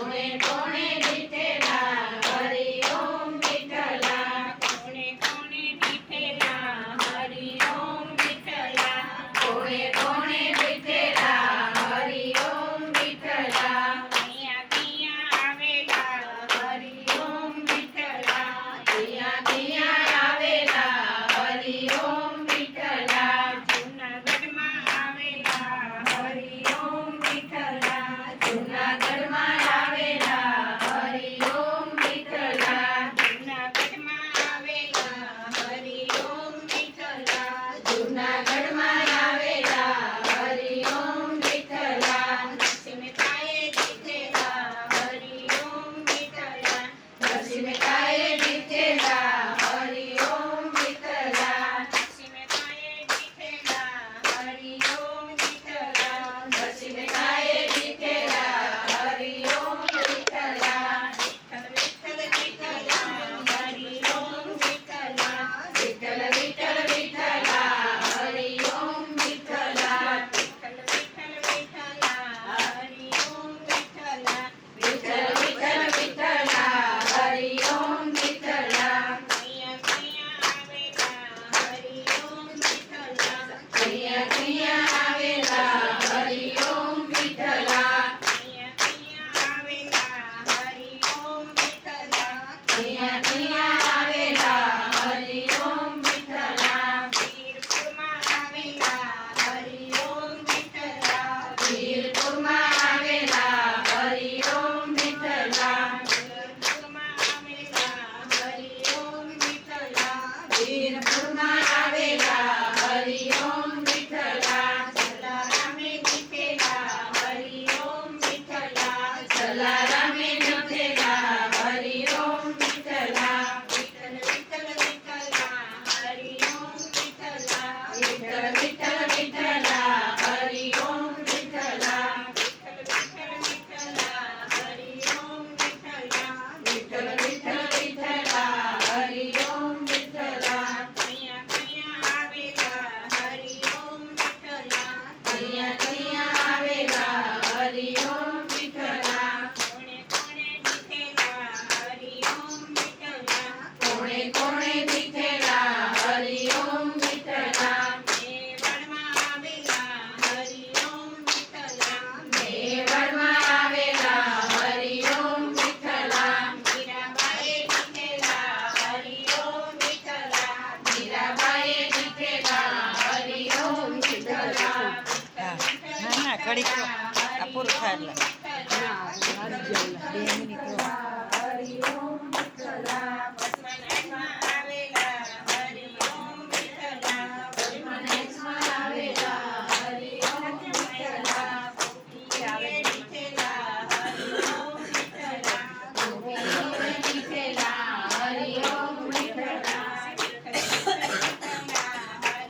કોણે કોણે દીઠેલા હરિ ઓમ વિઠ્ઠલા કૈયા કૈયા આવેલા હરિ ઓમ વિઠ્ઠલા વીરપુરમાં આવેલા હરિ ઓમ વિઠ્ઠલા વીરપુરમાં આવેલા હરિ ઓમ વિઠ્ઠલા વીરપુરમાં આવેલા હરિ ઓમ વિઠ્ઠલા વીરપુરમાં આવેલા હરિ ઓમ વિઠ્ઠલા જલારામે દીઠેલા હરિ ઓમ વિઠ્ઠલા જલારામે દીઠેલા હરિ ઓમ વિઠ્ઠલા વિઠ્ઠલ વિઠ્ઠલ વિઠ્ઠલા હરિ ઓમ વિઠ્ઠલા વિઠ્ઠલ વિઠ્ઠલ વિઠ્ઠલા હરિ ઓમ વિઠ્ઠલા વિઠ્ઠલ વિઠ્ઠલ વિઠ્ઠલા હરિ ઓમ વિઠ્ઠલા વિઠ્ઠલ વિઠ્ઠલ વિઠ્ઠલા હરિ ઓમ વિઠ્ઠલા કૈયા કૈયા આવેલા હરિ ઓમ વિઠ્ઠલા કૈયા કૈયા આવેલા હરિ ઓમ વિઠ્ઠલા કોણે કોણે દીઠેલા હરિ ઓમ વિઠ્ઠલા કોણે કોણે દીઠેલા હરિ ઓમ વિઠ્ઠલા મેવાડમાં આવેલા હરિ ઓમ વિઠ્ઠલા મેવાડમાં આવેલા હરિ ઓમ વિઠ્ઠલા મીરાબાઈએ દીઠેલા હરિ ઓમ વિઠ્ઠલા મીરાબાઈએ દીઠેલા હરિ ઓમ વિઠ્ઠલા ના ના ઘડીક તો આ પૂરું થાય એટલે 2 મિનિટ હરિ ઓમ વિઠ્ઠલા પદ્મનાભમાં